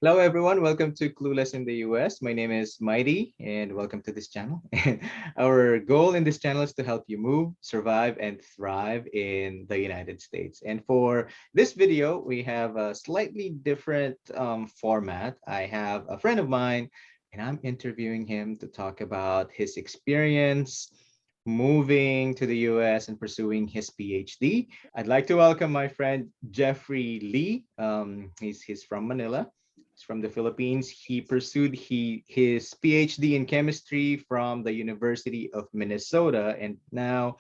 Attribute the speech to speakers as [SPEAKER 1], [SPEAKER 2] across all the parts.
[SPEAKER 1] Hello, everyone. Welcome to Clueless in the US. My name is Mighty, and welcome to this channel. Our goal in this channel is to help you move, survive, and thrive in the United States. And for this video, we have a slightly different format. I have a friend of mine, and I'm interviewing him to talk about his experience moving to the US and pursuing his PhD. I'd like to welcome my friend Geoffrey Li. He's from Manila. He's from the Philippines. He pursued his PhD in chemistry from the University of Minnesota, and now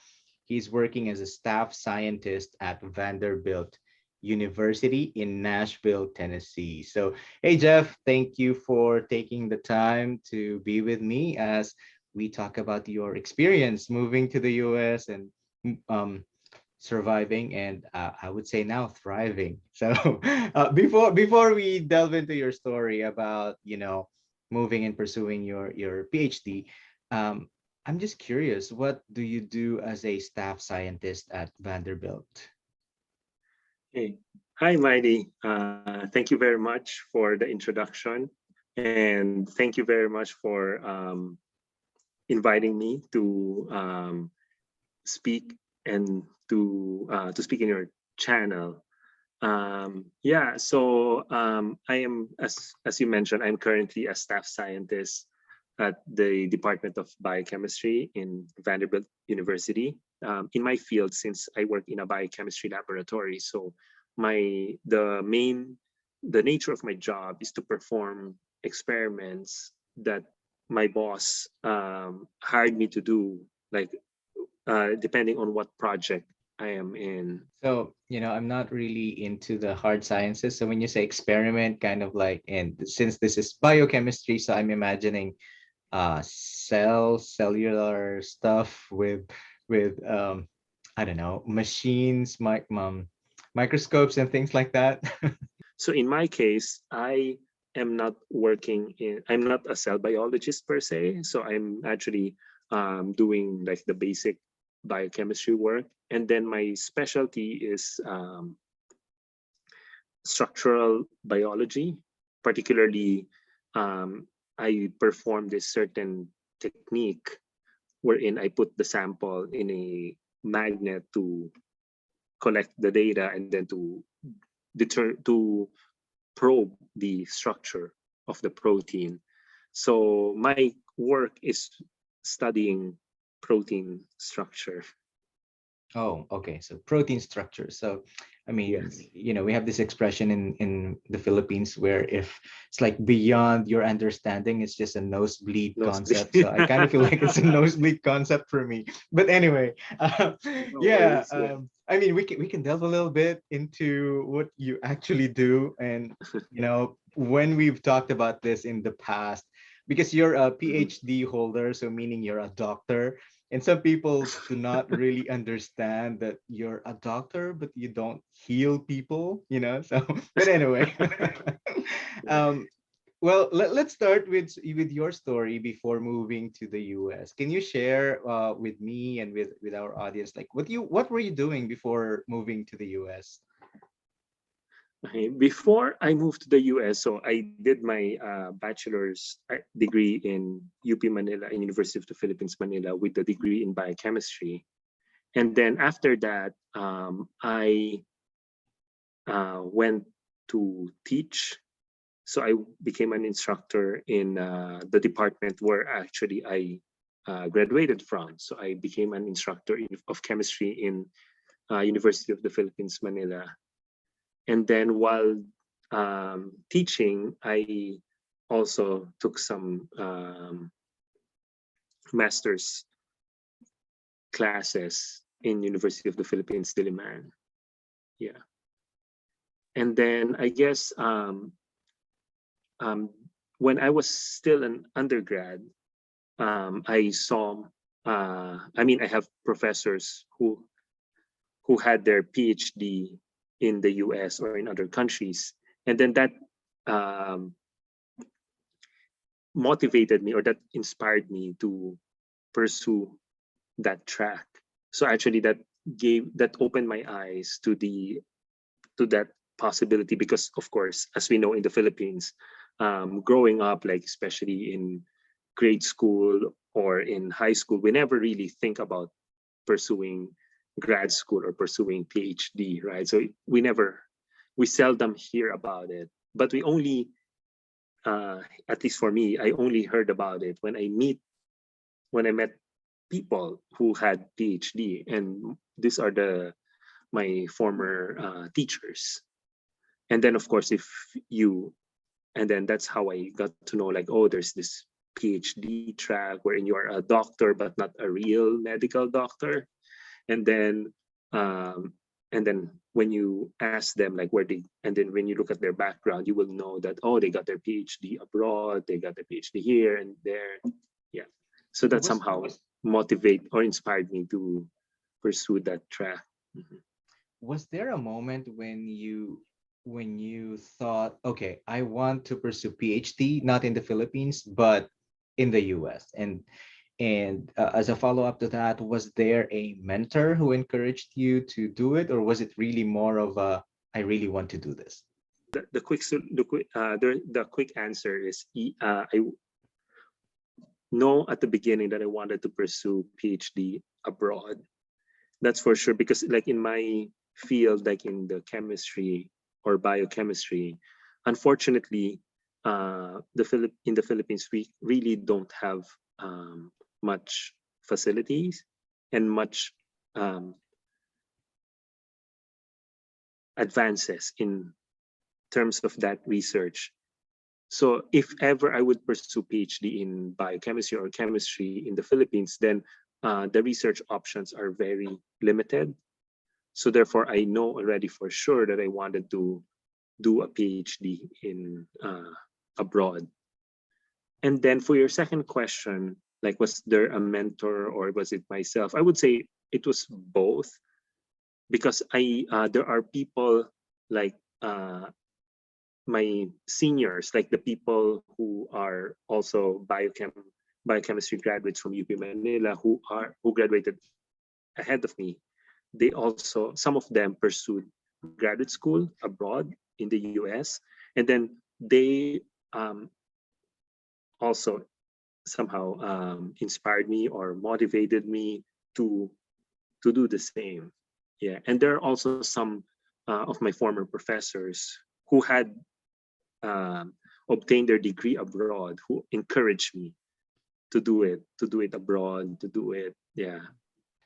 [SPEAKER 1] he's working as a staff scientist at Vanderbilt University in Nashville, Tennessee. So, hey, Geoff, thank you for taking the time to be with me as we talk about your experience moving to the US and um, surviving and I would say now thriving. So before we delve into your story about moving and pursuing your PhD, um, I'm just curious, what do you do as a staff scientist at Vanderbilt?
[SPEAKER 2] Hey, hi, Mighty. Thank you very much for the introduction, and thank you very much for inviting me to speak and to speak in your channel. I am, as you mentioned, I'm currently a staff scientist at the Department of Biochemistry in Vanderbilt University. In my field, since I work in a biochemistry laboratory, so the main the nature of my job is to perform experiments that my boss hired me to do, like depending on what project I am in.
[SPEAKER 1] So, I'm not really into the hard sciences. So when you say experiment, kind of like, and since this is biochemistry, so I'm imagining cellular stuff with I don't know, machines, microscopes and things like that.
[SPEAKER 2] So in my case, I'm not a cell biologist per se. So I'm actually doing like the basic biochemistry work. And then my specialty is structural biology. Particularly, I perform this certain technique wherein I put the sample in a magnet to collect the data and then to probe the structure of the protein. So my work is studying protein structure.
[SPEAKER 1] Oh, okay. So protein structure. So, I mean,
[SPEAKER 2] Yes.
[SPEAKER 1] we have this expression in the Philippines where if it's like beyond your understanding, it's just a nosebleed
[SPEAKER 2] Nosebleed.
[SPEAKER 1] concept. So I kind of feel like it's a nosebleed concept for me. But anyway,
[SPEAKER 2] No
[SPEAKER 1] yeah.
[SPEAKER 2] worries. Yeah.
[SPEAKER 1] I mean, we can delve a little bit into what you actually do, and when we've talked about this in the past, because you're a
[SPEAKER 2] Mhm.
[SPEAKER 1] PhD holder, so meaning you're a doctor, and some people do not really understand that you're a doctor but you don't heal people. So but anyway, um well, let's start with your story before moving to the US. Can you share with me and with our audience, like what were you doing before moving to the US?
[SPEAKER 2] Okay. Before I moved to the US, so I did my bachelor's degree in UP Manila, in University of the Philippines, Manila, with the degree in biochemistry. And then after that, I went to teach. So I became an instructor in the department where actually I graduated from. So I became an instructor of chemistry in University of the Philippines, Manila. And then while teaching, I also took some master's classes in University of the Philippines, Diliman. Yeah. And then I guess um, when I was still an undergrad, I saw, I have professors who had their PhD in the US or in other countries. And then that um, motivated me, or that inspired me to pursue that track. So actually that opened my eyes to that possibility, because of course, as we know in the Philippines, growing up, like especially in grade school or in high school, we never really think about pursuing grad school or pursuing PhD, right? So we seldom hear about it, but we only, at least for me, I only heard about it when I met people who had PhD, and these are my former teachers. And then of course, if you, and then that's how I got to know, like, oh, there's this PhD track wherein you are a doctor but not a real medical doctor. And then um, and then when you ask them like where they, and then when you look at their background, you will know that, oh, they got their PhD abroad, they got their PhD here and there. Yeah, so that
[SPEAKER 1] Was
[SPEAKER 2] somehow motivate or inspired me to pursue that track. Mhm.
[SPEAKER 1] was there a moment when you thought, okay, I want to pursue PhD not in the Philippines but in the US? And as a follow up to that, was there a mentor who encouraged you to do it, or was it really more of a I really want to do this?
[SPEAKER 2] The quick answer is I know at the beginning that I wanted to pursue PhD abroad. That's for sure, because like in my field, like in the chemistry or biochemistry, unfortunately, in the Philippines, we really don't have much facilities and much um, advances in terms of that research. So if ever I would pursue PhD in biochemistry or chemistry in the Philippines, then the research options are very limited. So therefore, I know already for sure that I wanted to do a PhD in abroad. And then for your second question, like, was there a mentor or was it myself? I would say it was both, because there are people like my seniors, like the people who are also biochemistry graduates from UP Manila, who graduated ahead of me. They also, some of them pursued graduate school abroad in the US, and then they also somehow inspired me or motivated me to do the same. Yeah, and there are also some of my former professors who had um, obtained their degree abroad, who encouraged me to do it abroad, to do it. Yeah.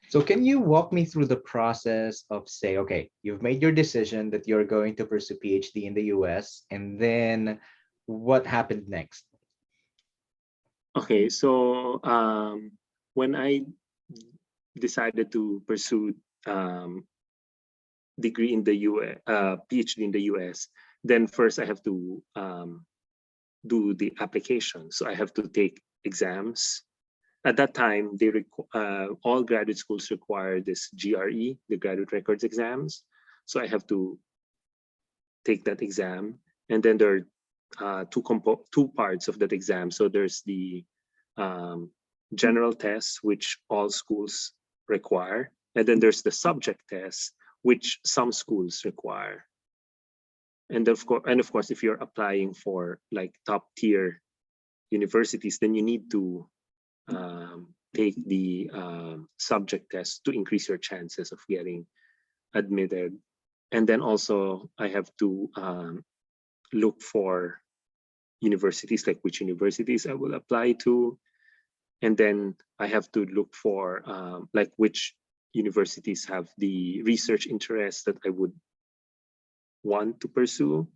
[SPEAKER 1] So can you walk me through the process of, say, okay, you've made your decision that you're going to pursue PhD in the US, and then what happened next?
[SPEAKER 2] Okay, so when I decided to pursue um, degree in the US, PhD in the US, then first I have to do the application. So I have to take exams. At that time, all graduate schools require this GRE, the graduate records exams. So I have to take that exam, and then there are two parts of that exam. So there's the um, general test, which all schools require, and then there's the subject test, which some schools require. And of course, if you're applying for like top tier universities, then you need to take the subject test to increase your chances of getting admitted. And then also I have to look for universities, like which universities I will apply to. And then I have to look for like which universities have the research interests that I would want to pursue.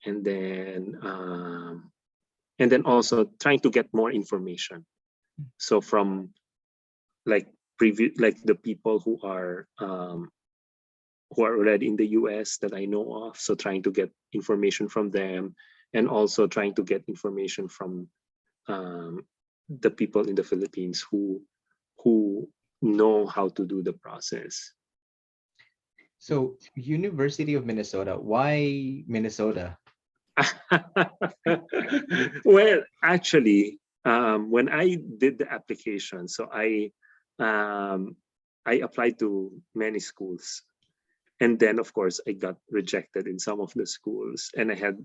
[SPEAKER 2] And then also trying to get more information. So from like like the people who are already in the US that I know of. So trying to get information from them, and also trying to get information from the people in the Philippines who know how to do the process.
[SPEAKER 1] So, University of Minnesota, why Minnesota?
[SPEAKER 2] Well, actually, when I did the application, so I applied to many schools, And then of course I got rejected in some of the schools, and I had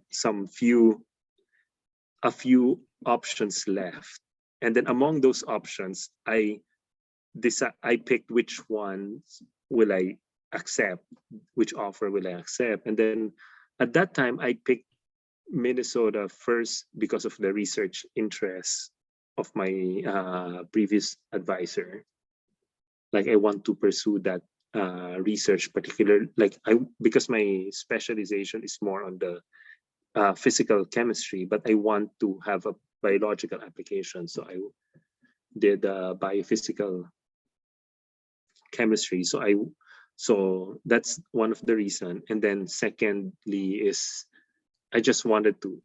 [SPEAKER 2] a few options left. And then among those options, I picked which ones will I accept, which offer will I accept. And then at that time I picked Minnesota first because of the research interests of my previous advisor. Like I want to pursue that research particular, like I because my specialization is more on the physical chemistry, but I want to have a biological application. So I did biophysical chemistry. So that's one of the reason. And then secondly is I just wanted to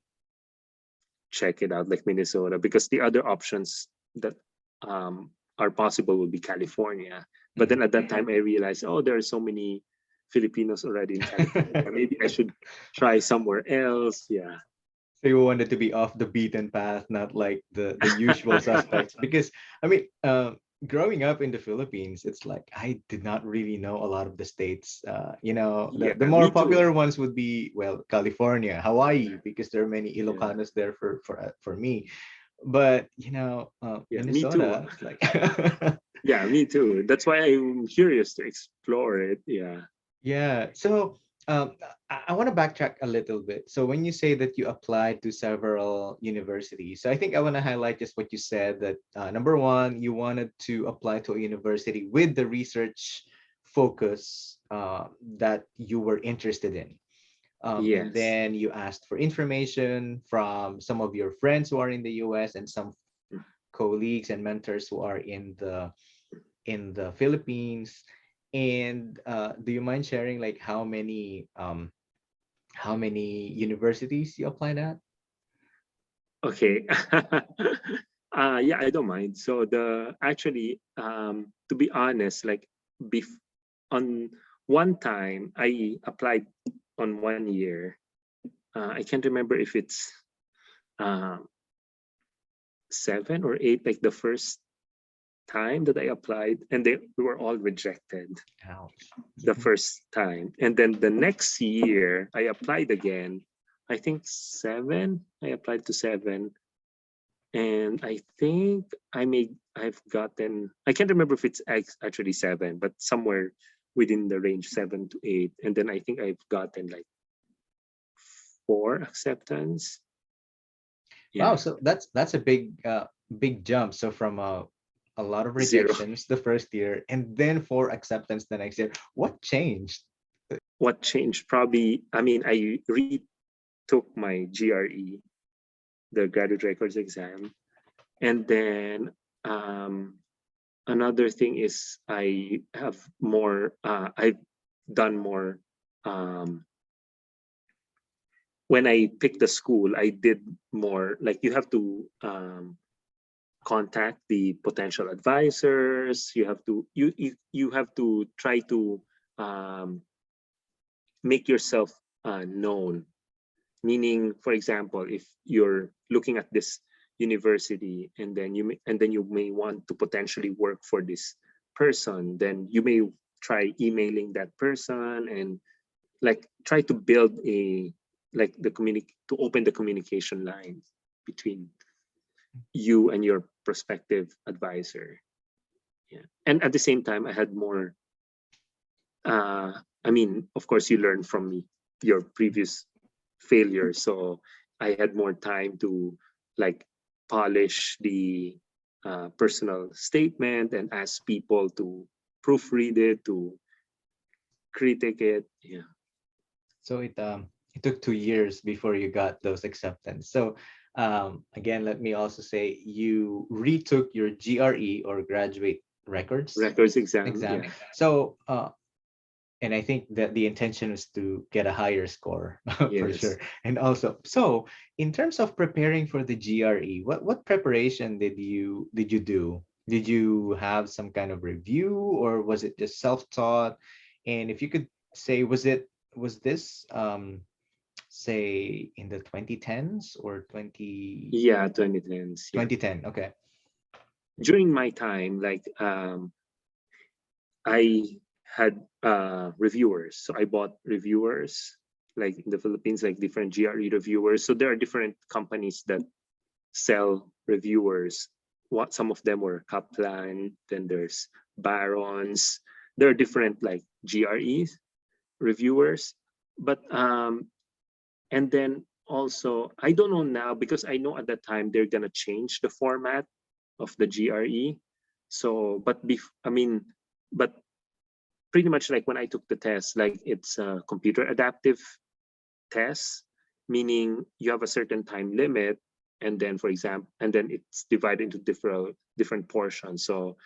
[SPEAKER 2] check it out, like Minnesota, because the other options that are possible would be California. But then at that time I realized, oh, there are so many Filipinos already in California. Maybe I should try somewhere else. Yeah.
[SPEAKER 1] So you wanted to be off the beaten path, not like the usual suspects. Because I mean, growing up in the Philippines, it's like I did not really know a lot of the states. The
[SPEAKER 2] Yeah,
[SPEAKER 1] more
[SPEAKER 2] me too.
[SPEAKER 1] popular ones would be, well, California, Hawaii, because there are many
[SPEAKER 2] Yeah.
[SPEAKER 1] Ilocanos there for me. But
[SPEAKER 2] Yeah, me too.
[SPEAKER 1] Minnesota, it's like
[SPEAKER 2] Yeah, me too. That's why I'm curious to explore it. Yeah.
[SPEAKER 1] yeah. So I want to backtrack a little bit. So when you say that you applied to several universities, so I think I want to highlight just what you said that number one, you wanted to apply to a university with the research focus that you were interested in. And
[SPEAKER 2] Yes.
[SPEAKER 1] then you asked for information from some of your friends who are in the US and some colleagues and mentors who are in the Philippines. And do you mind sharing like how many universities you applied at?
[SPEAKER 2] Okay. Yeah, I don't mind. So the actually, to be honest, like bef- on one time I applied on 1 year. I can't remember if it's uh, 7 or 8, like the first time that I applied, and they were all rejected
[SPEAKER 1] Ouch.
[SPEAKER 2] the first time. And then the next year, I applied again. I think seven. I applied to seven, and I think I've gotten. I can't remember if it's actually seven, but somewhere within the range 7 to 8. And then I think I've gotten like 4 acceptance.
[SPEAKER 1] Wow,
[SPEAKER 2] Yeah,
[SPEAKER 1] so that's a big jump. So from a lot of
[SPEAKER 2] zero.
[SPEAKER 1] rejections the first year and then for acceptance the next year. What changed?
[SPEAKER 2] What changed? Probably. I mean, I retook my GRE, the graduate records exam. And then another thing is I've done more. Um, when I picked the school, I did more. Like you have to contact the potential advisors. You have to try to um, make yourself known. Meaning, for example, if you're looking at this university and then you may want to potentially work for this person, then you may try emailing that person and like try to build a like the to open the communication lines between you and your prospective advisor. Yeah. And at the same time, I had more uh I mean, of course you learn from your previous failure. So I had more time to like polish the personal statement and ask people to proofread it, to critique it. Yeah.
[SPEAKER 1] So it took 2 years before you got those acceptance. So again, let me also say you retook your GRE or graduate records
[SPEAKER 2] Records exam.
[SPEAKER 1] exam.
[SPEAKER 2] Yeah.
[SPEAKER 1] So and I think that the intention is to get a higher score for
[SPEAKER 2] Yes.
[SPEAKER 1] sure. And also, so in terms of preparing for the GRE, what preparation did you do? Did you have some kind of review or was it just self-taught? And if you could say, was this say in the 2010s or
[SPEAKER 2] Yeah, 2010s. Yeah.
[SPEAKER 1] 2010? Okay.
[SPEAKER 2] During my time, like I had reviewers. So I bought reviewers, like in the Philippines, like different GRE reviewers. So there are different companies that sell reviewers. What some of them were Kaplan, then there's Barons. There are different like GRE reviewers, but and then also I don't know now because I know at that time they're gonna change the format of the GRE. So, I mean, but pretty much like when I took the test, like it's a computer adaptive test, meaning you have a certain time limit, and then for example, and then it's divided into different portions. So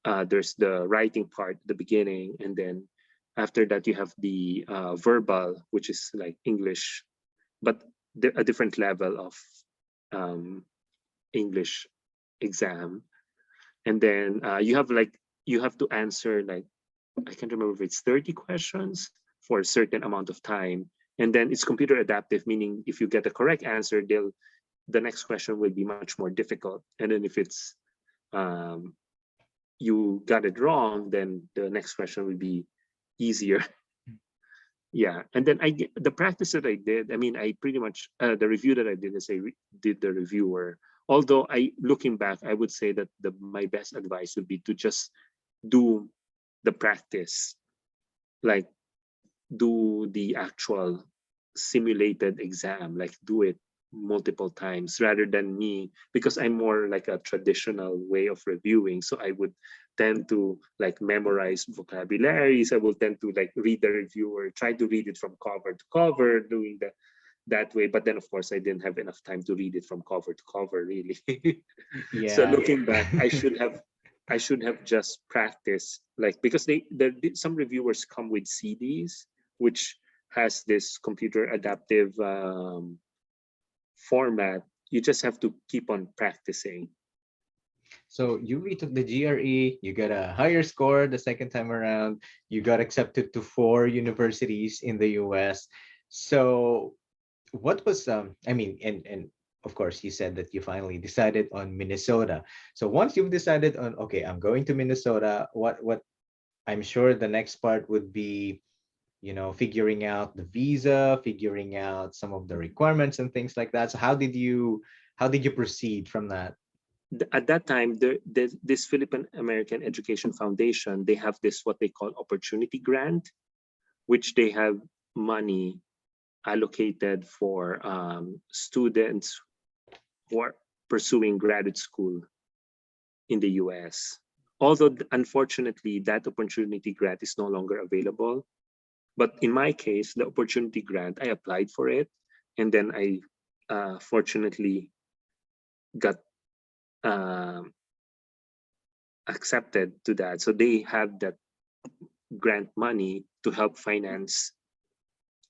[SPEAKER 2] there's the writing part at the beginning, and then after that you have the verbal, which is like English, but a different level of um, English exam. And then you have to answer like I can't remember if it's 30 questions for a certain amount of time. And then it's computer adaptive, meaning if you get the correct answer, the next question will be much more difficult. And then if it's um, you got it wrong, then the next question will be easier. Yeah, and then the practice that I did. I mean, I pretty much the review that I did is did the reviewer. Although looking back, I would say that my best advice would be to just do the practice, like do the actual simulated exam, like do it multiple times rather than me, because I'm more like a traditional way of reviewing. So I would tend to like memorize vocabularies. I will tend to like read the reviewer, try to read it from cover to cover, doing that way. But then of course I didn't have enough time to read it from cover to cover, really. So
[SPEAKER 1] Yeah.
[SPEAKER 2] looking back, I should have just practiced, like, because some reviewers come with CDs, which has this computer adaptive format. You just have to keep on practicing.
[SPEAKER 1] So you retook the GRE, you got a higher score the second time around, you got accepted to 4 universities in the US. So what was I mean, and of course you said that you finally decided on Minnesota. So once you've decided on, okay, I'm going to Minnesota, what I'm sure the next part would be, figuring out the visa, figuring out some of the requirements and things like that. So how did you proceed from that?
[SPEAKER 2] At that time, this Philippine American Education Foundation, they have this what they call opportunity grant, which they have money allocated for students who are pursuing graduate school in the US. Although, unfortunately, that opportunity grant is no longer available. But in my case, the opportunity grant, I applied for it. And then I fortunately got um accepted to that. So they have that grant money to help finance.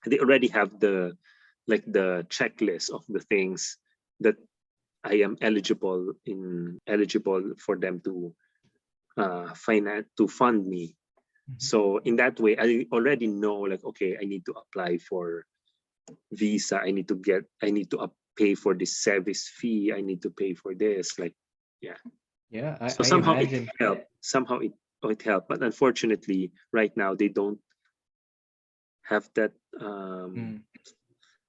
[SPEAKER 2] They already have the checklist of the things that I am eligible for them to finance to fund me.
[SPEAKER 1] Mhm.
[SPEAKER 2] So in that way, I already know, like, okay, I need to apply for visa. I need to pay for this service fee. I need to pay for this. Like, yeah.
[SPEAKER 1] Yeah, I,
[SPEAKER 2] So
[SPEAKER 1] I
[SPEAKER 2] somehow it
[SPEAKER 1] imagine.
[SPEAKER 2] helped. Somehow it helped. But unfortunately, right now they don't have um,
[SPEAKER 1] Mm.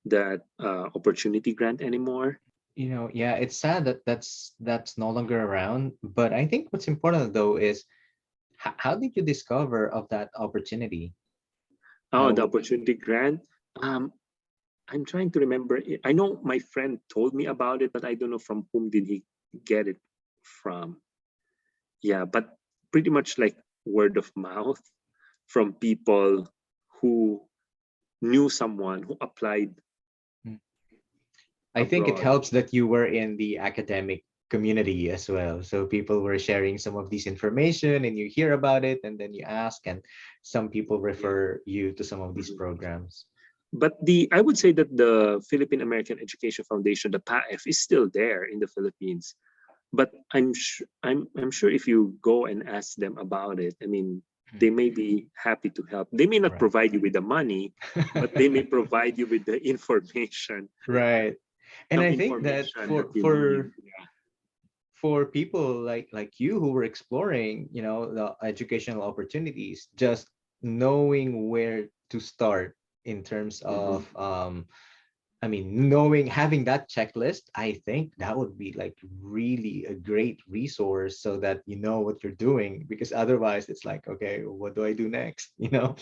[SPEAKER 2] that opportunity grant anymore.
[SPEAKER 1] Yeah, it's sad that that's no longer around. But I think what's important though is how did you discover of that opportunity?
[SPEAKER 2] Oh, the
[SPEAKER 1] How
[SPEAKER 2] opportunity grant. Um, I'm trying to remember. I know my friend told me about it, but I don't know from whom did he get it from. Yeah, but pretty much like word of mouth from people who knew someone who applied
[SPEAKER 1] Mm. I think it
[SPEAKER 2] abroad.
[SPEAKER 1] helps that you were in the academic community as well. So people were sharing some of this information and you hear about it and then you ask, and some people
[SPEAKER 2] Yeah.
[SPEAKER 1] refer you to some of these
[SPEAKER 2] Mhm.
[SPEAKER 1] programs.
[SPEAKER 2] But I would say that the Philippine American Education Foundation, the PAF, is still there in the Philippines. But I'm sure if you go and ask them about it, I mean,
[SPEAKER 1] Mm.
[SPEAKER 2] they may be happy to help. They may not
[SPEAKER 1] Right.
[SPEAKER 2] provide you with the money, but they may provide you with the information,
[SPEAKER 1] Right. And
[SPEAKER 2] some
[SPEAKER 1] I think that
[SPEAKER 2] information that
[SPEAKER 1] for
[SPEAKER 2] you need.
[SPEAKER 1] for for people like you who were exploring, the educational opportunities, just knowing where to start in terms
[SPEAKER 2] Mhm.
[SPEAKER 1] of I mean, knowing having that checklist, I think that would be like really a great resource so that you know what you're doing. Because otherwise, it's like, okay, what do I do next? And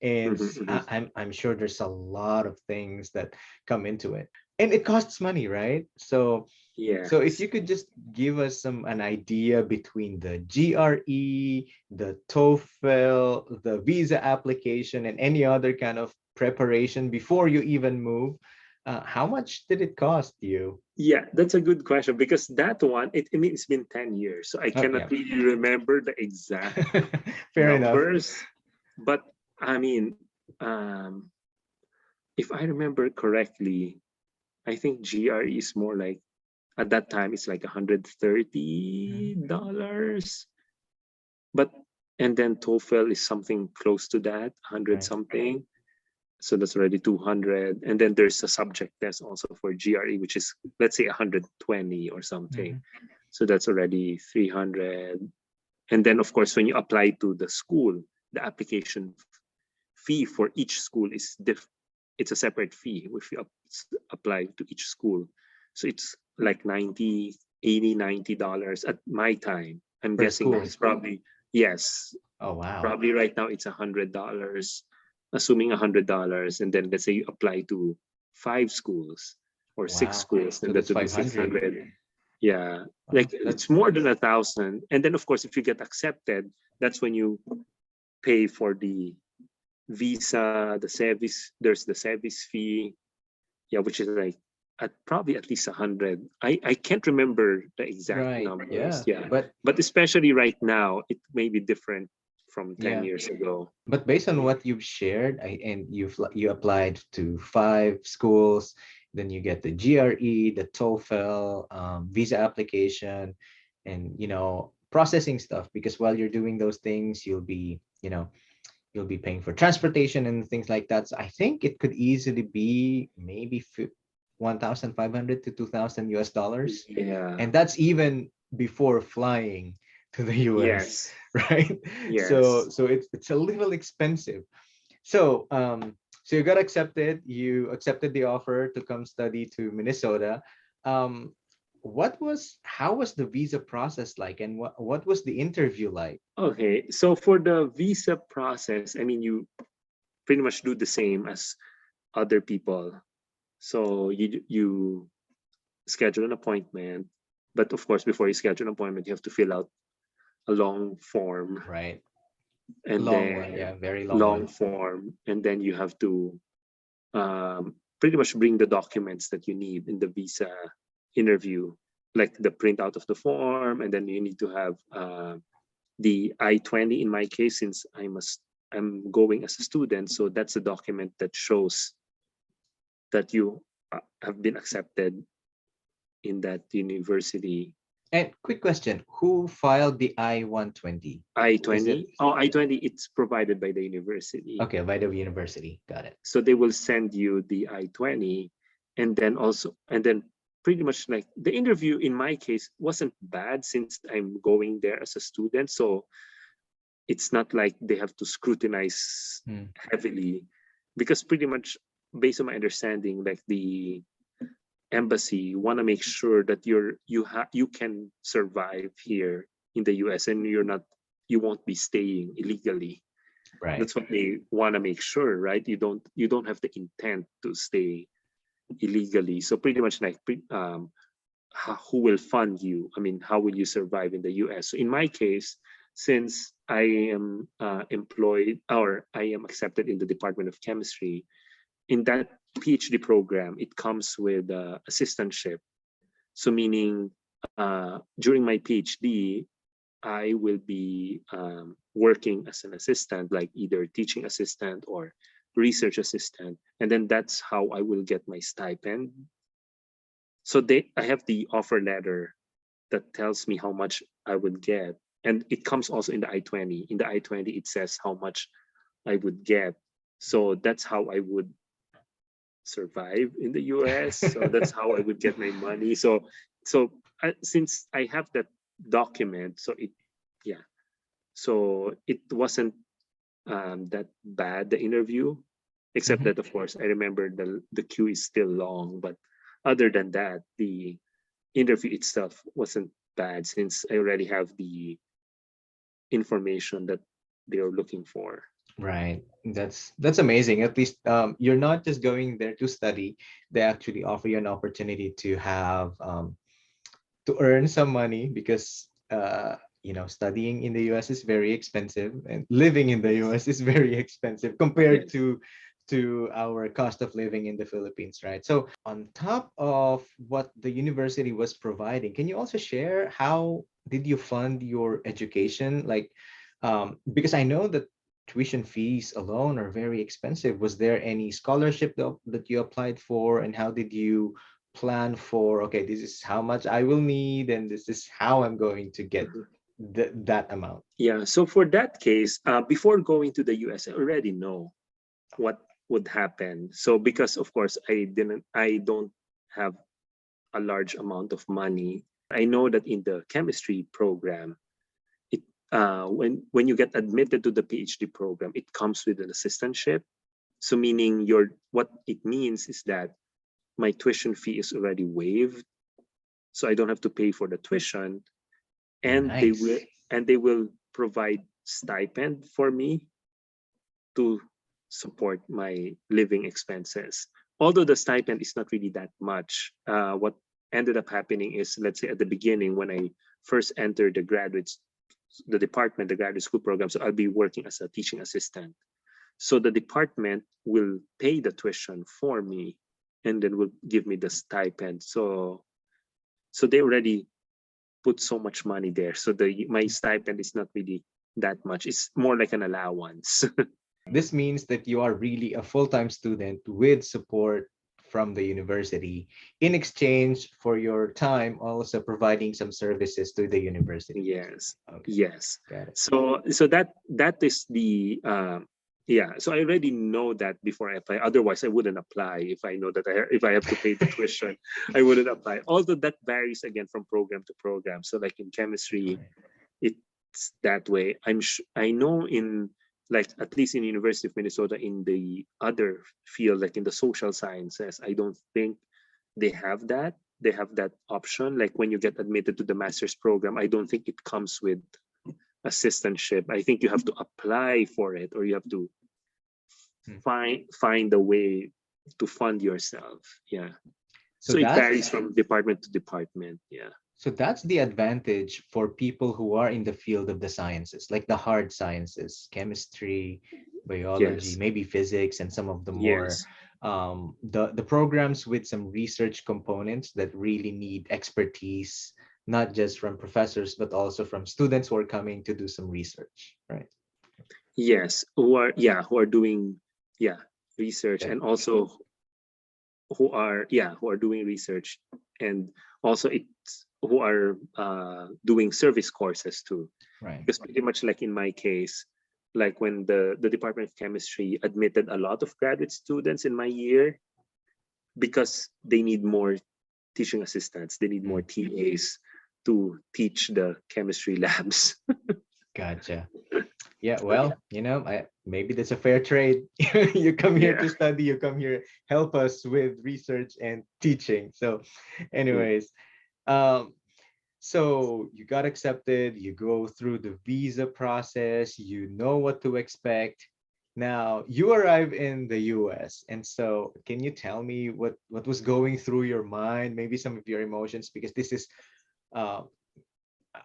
[SPEAKER 2] Mhm. Mhm.
[SPEAKER 1] I'm sure there's a lot of things that come into it, and it costs money, right? So if
[SPEAKER 2] Yes.
[SPEAKER 1] you could just give us an idea between the GRE, the TOEFL, the visa application, and any other kind of preparation before you even move, how much did it cost you?
[SPEAKER 2] Yeah, that's a good question because that one, I mean, it's been 10 years, so I
[SPEAKER 1] Oh,
[SPEAKER 2] cannot
[SPEAKER 1] yeah.
[SPEAKER 2] really remember the exact
[SPEAKER 1] Fair enough.
[SPEAKER 2] numbers. But I mean, if I remember correctly, I think GRE is more like at that time it's like
[SPEAKER 1] Mhm.
[SPEAKER 2] $130, but and then TOEFL is something close to that, 100
[SPEAKER 1] Right.
[SPEAKER 2] something. So that's already 200. And then there's a subject test also for GRE, which is let's say 120 or something.
[SPEAKER 1] Mhm.
[SPEAKER 2] So that's already 300. And then of course when you apply to the school, the application fee for each school is it's a separate fee if you apply to each school. So it's like 90, 80, $90 at my time. I'm
[SPEAKER 1] Per
[SPEAKER 2] guessing now
[SPEAKER 1] school.
[SPEAKER 2] it's probably, yes,
[SPEAKER 1] Oh, wow.
[SPEAKER 2] probably right now it's $100, assuming $100. And then let's say you apply to 5 schools or six
[SPEAKER 1] Wow.
[SPEAKER 2] schools,
[SPEAKER 1] So
[SPEAKER 2] and that
[SPEAKER 1] that's
[SPEAKER 2] would be
[SPEAKER 1] 500.
[SPEAKER 2] 600. Yeah,
[SPEAKER 1] Wow.
[SPEAKER 2] like it's more than 1,000. And then of course if you get accepted, that's when you pay for the visa, the service. There's the service fee, yeah, which is like at probably at least 100. I can't remember the exact
[SPEAKER 1] Right.
[SPEAKER 2] numbers,
[SPEAKER 1] Yeah.
[SPEAKER 2] yeah,
[SPEAKER 1] But
[SPEAKER 2] but especially right now it may be different from 10
[SPEAKER 1] yeah.
[SPEAKER 2] years ago.
[SPEAKER 1] But based on what you've shared, and you applied to 5 schools, then you get the GRE, the TOEFL, visa application, and processing stuff. Because while you're doing those things, you'll be paying for transportation and things like that. So I think it could easily be maybe 1,500 to 2,000 US dollars,
[SPEAKER 2] Yeah.
[SPEAKER 1] and that's even before flying to the US,
[SPEAKER 2] Yes.
[SPEAKER 1] right? So
[SPEAKER 2] Yes.
[SPEAKER 1] so it's a little expensive. So so you got accepted. You accepted the offer to come study to Minnesota. Um, how was the visa process like, and what was the interview like?
[SPEAKER 2] Okay, so for the visa process, I mean, you pretty much do the same as other people. So you schedule an appointment, but of course, before you schedule an appointment, you have to fill out a long form,
[SPEAKER 1] Right,
[SPEAKER 2] and
[SPEAKER 1] long one,
[SPEAKER 2] then
[SPEAKER 1] yeah, very long
[SPEAKER 2] long
[SPEAKER 1] one.
[SPEAKER 2] form, and then you have to pretty much bring the documents that you need in the visa interview, like the printout of the form, and then you need to have the I-20 in my case, since I'm going as a student, so that's a document that shows that you have been accepted in that university.
[SPEAKER 1] And quick question, who filed the I-120? Is it
[SPEAKER 2] I-20, oh, I-20, it's provided by the university.
[SPEAKER 1] okay by the university? Got it.
[SPEAKER 2] So they will send you the I-20, and then pretty much like the interview in my case wasn't bad since I'm going there as a student. So it's not like they have to scrutinize
[SPEAKER 1] Hmm.
[SPEAKER 2] heavily, because pretty much based on my understanding, like the embassy want to make sure that you can survive here in the US, and you won't be staying illegally.
[SPEAKER 1] Right.
[SPEAKER 2] That's what they want to make sure, right? You don't have the intent to stay illegally. So pretty much like who will fund you? I mean, how will you survive in the US? So in my case, since I am employed, or I am accepted in the Department of Chemistry, in that PhD program, it comes with assistantship. So meaning during my PhD, I will be working as an assistant, like either teaching assistant or research assistant, and then that's how I will get my stipend. So I have the offer letter that tells me how much I would get, and it comes also in the I-20. In the I-20, it says how much I would get. So that's how I would survive in the US. So that's how I would get my money. So since I have that document, so it, yeah, so it wasn't that bad, the interview, except
[SPEAKER 1] Mhm.
[SPEAKER 2] that of course I remember the queue is still long, but other than that, the interview itself wasn't bad since I already have the information that they are looking for.
[SPEAKER 1] Right. That's amazing. At least you're not just going there to study. They actually offer you an opportunity to have to earn some money because studying in the US is very expensive and living in the
[SPEAKER 2] Yes.
[SPEAKER 1] US is very expensive compared
[SPEAKER 2] Yes.
[SPEAKER 1] to our cost of living in the Philippines, right? So on top of what the university was providing, can you also share how did you fund your education? Like because I know that tuition fees alone are very expensive. Was there any scholarship that you applied for, and how did you plan for, okay, this is how much I will need and this is how I'm going to get
[SPEAKER 2] Mhm.
[SPEAKER 1] that amount?
[SPEAKER 2] Yeah. So for that case, before going to the US, I already know what would happen. So because of course I don't have a large amount of money. I know that in the chemistry program, it when you get admitted to the PhD program, it comes with an assistantship. So meaning your what it means is that my tuition fee is already waived, so I don't have to pay for the tuition, and
[SPEAKER 1] Nice.
[SPEAKER 2] they will provide stipend for me to support my living expenses. Although the stipend is not really that much, what ended up happening is, let's say at the beginning when I first entered the department, the graduate school program, so I'll be working as a teaching assistant. So the department will pay the tuition for me, and then will give me the stipend. So they already put so much money there. So the my stipend is not really that much. It's more like an allowance.
[SPEAKER 1] This means that you are really a full-time student with support from the university in exchange for your time also providing some services to the university.
[SPEAKER 2] Yes,
[SPEAKER 1] Okay,
[SPEAKER 2] yes.
[SPEAKER 1] got it.
[SPEAKER 2] So that is the yeah. So I already know that before I apply. Otherwise, I wouldn't apply if I know that if I have to pay the tuition, I wouldn't apply. Although that varies again from program to program. So like in chemistry,
[SPEAKER 1] Right.
[SPEAKER 2] it's that way. I know in like at least in University of Minnesota in the other field like in the social sciences, I don't think they have that. They have that option. Like when you get admitted to the master's program, I don't think it comes with assistantship. I think you have to apply for it or you have to
[SPEAKER 1] Hmm.
[SPEAKER 2] find a way to fund yourself. Yeah.
[SPEAKER 1] So
[SPEAKER 2] So it varies
[SPEAKER 1] that's
[SPEAKER 2] from department to department. Yeah.
[SPEAKER 1] so that's the advantage for people who are in the field of the sciences, like the hard sciences, chemistry, biology,
[SPEAKER 2] Yes.
[SPEAKER 1] maybe physics, and some of the more
[SPEAKER 2] Yes.
[SPEAKER 1] the programs with some research components that really need expertise, not just from professors, but also from students who are coming to do some research, right?
[SPEAKER 2] Yes. Who are doing yeah research,
[SPEAKER 1] Yeah,
[SPEAKER 2] and also who are doing research, and also it's who are doing service courses too,
[SPEAKER 1] right.
[SPEAKER 2] because pretty much like in my case, like when the Department of Chemistry admitted a lot of graduate students in my year because they need more teaching assistants, they need more
[SPEAKER 1] Mm,
[SPEAKER 2] TAs to teach the chemistry labs.
[SPEAKER 1] gotcha. Yeah, well, maybe that's a fair trade. You come here
[SPEAKER 2] Yeah.
[SPEAKER 1] to study, you come here help us with research and teaching. So,
[SPEAKER 2] Yeah.
[SPEAKER 1] anyways, so you got accepted, you go through the visa process, you know what to expect. Now you arrive in the US. And so can you tell me what was going through your mind, maybe some of your emotions, because this is uh,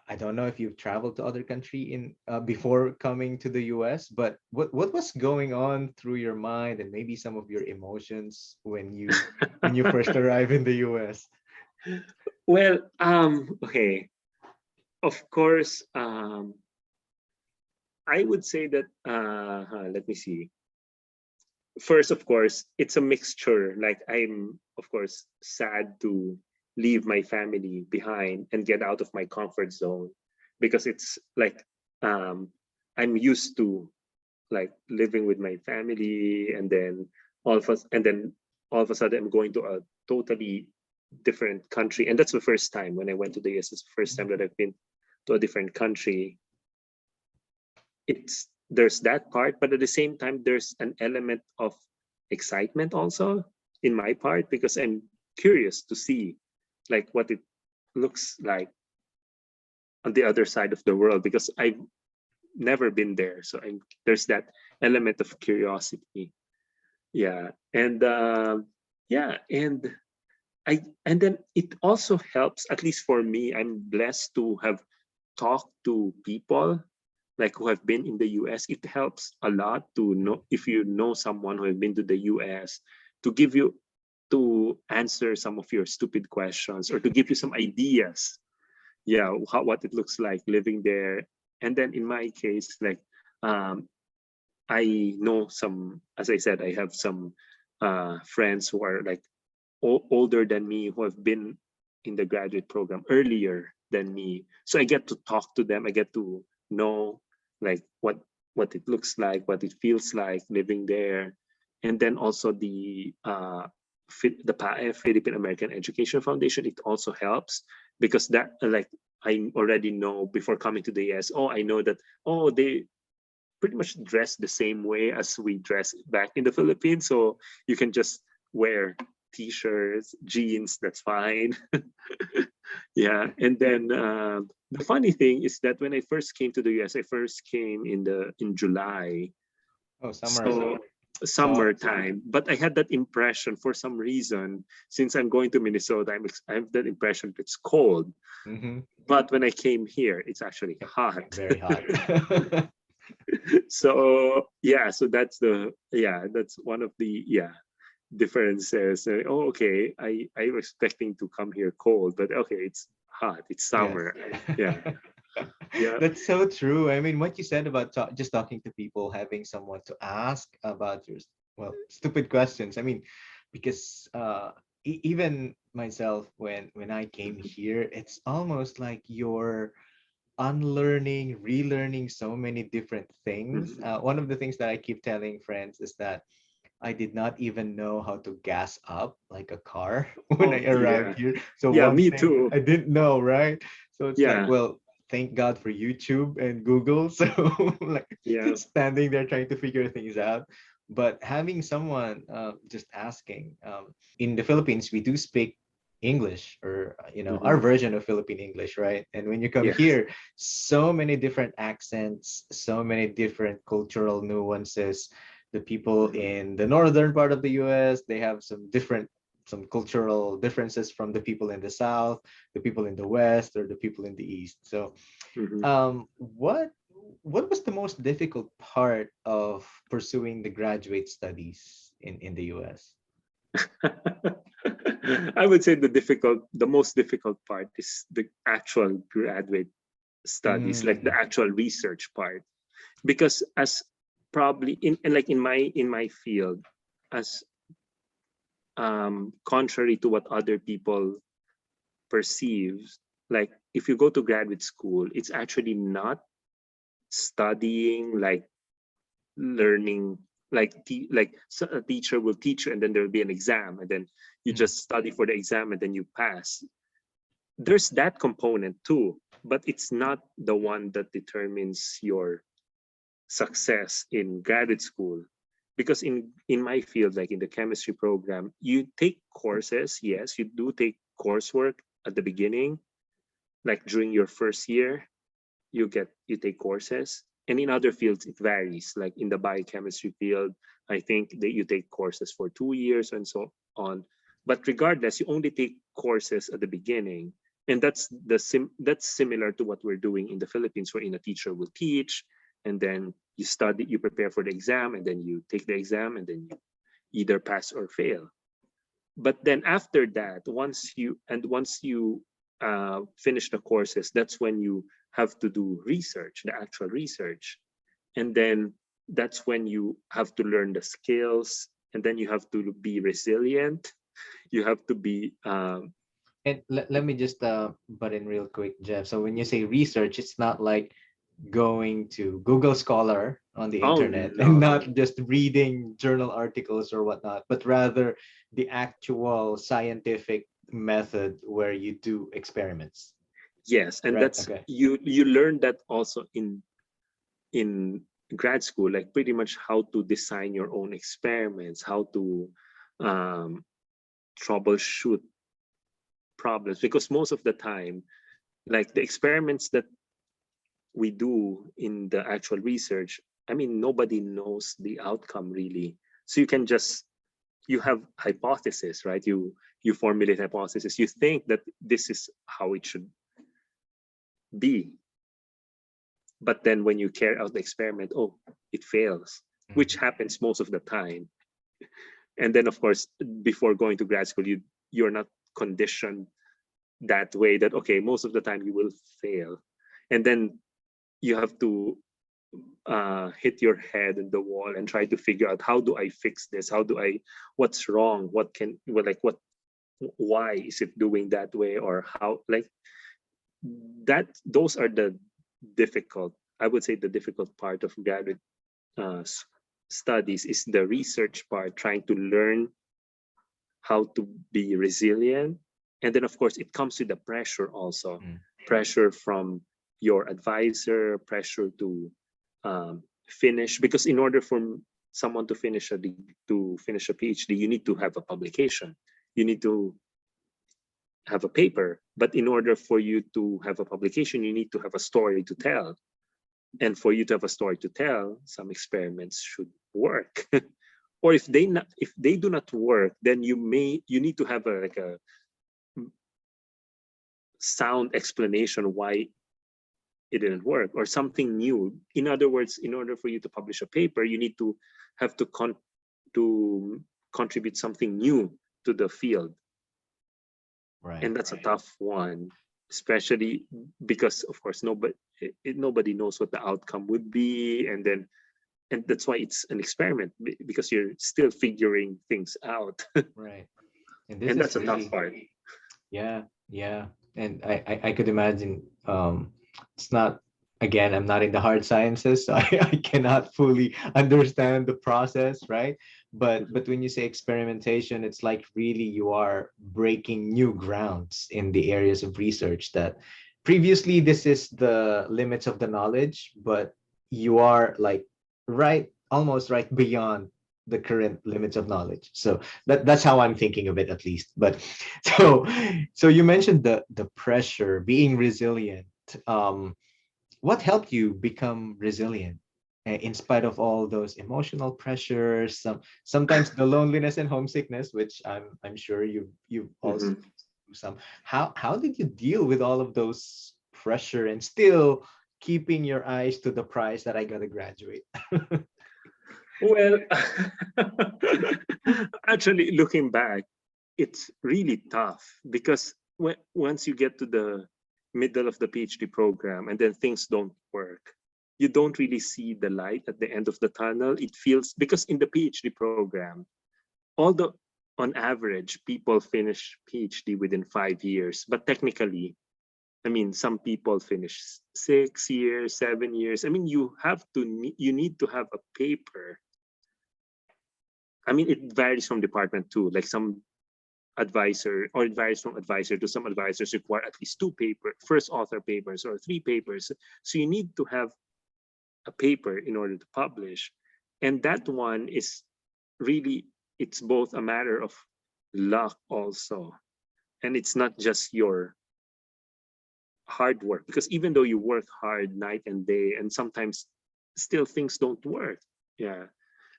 [SPEAKER 1] I don't know if you've traveled to other country in before coming to the US, but what was going on through your mind and maybe some of your emotions when you first arrive in the US?
[SPEAKER 2] Well, okay. Of course, I would say that let me see. First, of course, it's a mixture. Like I'm, of course, sad to leave my family behind and get out of my comfort zone, because it's like um, I'm used to like living with my family, and then all of a sudden I'm going to a totally different country, and that's the first time when I went to the US. It's the first time that I've been to a different country. It's there's that part, but at the same time, there's an element of excitement also in my part, because I'm curious to see like what it looks like on the other side of the world, because I've never been there. So there's that element of curiosity. Yeah. And yeah, and then it also helps, at least for me, I'm blessed to have talked to people like who have been in the US. It helps a lot to know, if you know someone who has been to the US, to give you, to answer some of your stupid questions, or to give you some ideas, yeah, what it looks like living there. And then in my case, like, um, I know some, as I said, I have some friends who are like older than me, who have been in the graduate program earlier than me. So I get to talk to them. I get to know like what it looks like, what it feels like living there. And then also the the PAE, Philippine American Education Foundation, it also helps, because that like I already know before coming to the US. Oh, I know that, oh, they pretty much dress the same way as we dress back in the Philippines. So you can just wear t-shirts, jeans, that's fine. Yeah. And then the funny thing is that when I first came to the US, I first came in July.
[SPEAKER 1] Oh, summer.
[SPEAKER 2] So
[SPEAKER 1] So
[SPEAKER 2] summertime, but I had that impression for some reason, since I'm going to Minnesota, I have that impression it's cold.
[SPEAKER 1] mm-hmm.
[SPEAKER 2] But when I came here, it's actually hot.
[SPEAKER 1] Very hot.
[SPEAKER 2] So yeah, so that's the, yeah, that's one of the, yeah, differences. Oh, okay, I was expecting to come here cold, but okay, it's hot, it's
[SPEAKER 1] Yes.
[SPEAKER 2] summer. Yeah. Yeah.
[SPEAKER 1] That's so true. I mean, what you said about just talking to people, having someone to ask about your, well, stupid questions. I mean, because even myself, when I came here, it's almost like you're unlearning, relearning so many different things.
[SPEAKER 2] Mhm.
[SPEAKER 1] One of the things that I keep telling friends is that I did not even know how to gas up like a car when I
[SPEAKER 2] Oh
[SPEAKER 1] arrived
[SPEAKER 2] yeah.
[SPEAKER 1] here. So
[SPEAKER 2] Yeah,
[SPEAKER 1] one
[SPEAKER 2] me
[SPEAKER 1] thing
[SPEAKER 2] too.
[SPEAKER 1] I didn't know, right? So it's like,
[SPEAKER 2] Yeah.
[SPEAKER 1] well, thank God for YouTube and Google. So like
[SPEAKER 2] Yeah.
[SPEAKER 1] standing there trying to figure things out. But having someone just asking, in the Philippines, we do speak English, or our
[SPEAKER 2] Mhm.
[SPEAKER 1] version of Philippine English, right? And when you come
[SPEAKER 2] Yes.
[SPEAKER 1] here, so many different accents, so many different cultural nuances. The people
[SPEAKER 2] Mhm.
[SPEAKER 1] in the northern part of the US, they have some cultural differences from the people in the south, the people in the west, or the people in the east. So
[SPEAKER 2] Mhm.
[SPEAKER 1] what was the most difficult part of pursuing the graduate studies in the US?
[SPEAKER 2] I would say the most difficult part is the actual graduate studies, like the
[SPEAKER 1] Mm,
[SPEAKER 2] actual research part, because as probably in, and like in my field, as contrary to what other people perceive, like if you go to graduate school, it's actually not studying like learning, like a teacher will teach you and then there will be an exam and then you
[SPEAKER 1] mm,
[SPEAKER 2] just study for the exam and then you pass. There's that component too, but it's not the one that determines your success in graduate school. Because in my field, like in the chemistry program, you take courses. Yes, you do take coursework at the beginning, like during your first year, you take courses. And in other fields it varies, like in the biochemistry field, I think that you take courses for 2 years and so on. But regardless, you only take courses at the beginning. And that's similar to what we're doing in the Philippines, wherein a teacher will teach, and then you study, you prepare for the exam, and then you take the exam, and then you either pass or fail. But then after that, once you finish the courses, that's when you have to do research, the actual research. And then that's when you have to learn the skills, and then you have to be resilient. You have to be
[SPEAKER 1] and let me just butt in real quick, Jeff. So when you say research, it's not like going to Google Scholar on the
[SPEAKER 2] oh
[SPEAKER 1] internet and
[SPEAKER 2] no, no.
[SPEAKER 1] not just reading journal articles or whatnot, but rather the actual scientific method where you do experiments,
[SPEAKER 2] Yes, and
[SPEAKER 1] right?
[SPEAKER 2] that's
[SPEAKER 1] Okay.
[SPEAKER 2] you learn that also in grad school, like pretty much how to design your own experiments, how to um, troubleshoot problems, because most of the time, like the experiments that we do in the actual research, I mean, nobody knows the outcome really. So you can just, you have hypothesis, right? You formulate hypothesis. You think that this is how it should be, but then when you carry out the experiment, oh, it fails, which happens most of the time. And then of course, before going to grad school, you're not conditioned that way, that okay, most of the time you will fail, and then you have to hit your head in the wall and try to figure out, how do I fix this, how do I, what's wrong, what can, well, like what, why is it doing that way, or how, like that. Those are the difficult, I would say the difficult part of graduate uh, studies, is the research part, trying to learn how to be resilient. And then of course it comes with the pressure also, pressure from your advisor, pressure to finish, because in order for someone to finish a PhD, you need to have a publication, you need to have a paper. But in order for you to have a publication, you need to have a story to tell. And for you to have a story to tell, some experiments should work. Or if they do not work, then you need to have a sound explanation why it didn't work, or something new. In other words, in order for you to publish a paper, you need to have to contribute something new to the field.
[SPEAKER 1] Right.
[SPEAKER 2] And that's a tough one, especially because of course nobody knows what the outcome would be, and that's why it's an experiment, because you're still figuring things out.
[SPEAKER 1] Right. And this
[SPEAKER 2] And
[SPEAKER 1] is
[SPEAKER 2] that's a tough
[SPEAKER 1] really,
[SPEAKER 2] part.
[SPEAKER 1] yeah, yeah. And I could imagine, it's not, again, I'm not in the hard sciences, so I cannot fully understand the process, right? But when you say experimentation, it's like really you are breaking new grounds in the areas of research that previously this is the limits of the knowledge, but you are like right, almost right beyond the current limits of knowledge. So that's how I'm thinking of it, at least. But so so you mentioned the pressure, being resilient. um what helped you become resilient, in spite of all those emotional pressures, sometimes the loneliness and homesickness, which I'm sure you've also
[SPEAKER 2] Mhm.
[SPEAKER 1] been through some. How did you deal with all of those pressure and still keeping your eyes to the prize that I gotta graduate?
[SPEAKER 2] Well, actually, looking back, it's really tough, because once you get to the middle of the PhD program and then things don't work, you don't really see the light at the end of the tunnel. It feels, because in the PhD program, although on average people finish PhD within 5 years, but technically, I mean, some people finish 6 years, 7 years. I mean, you need to have a paper. I mean, it varies from department too. Like some advisor, or it varies from advisor to some advisors require at least two first author papers or three papers. So you need to have a paper in order to publish. And that one is really, it's both a matter of luck also. And it's not just your hard work, because even though you work hard night and day, and sometimes still things don't work. Yeah.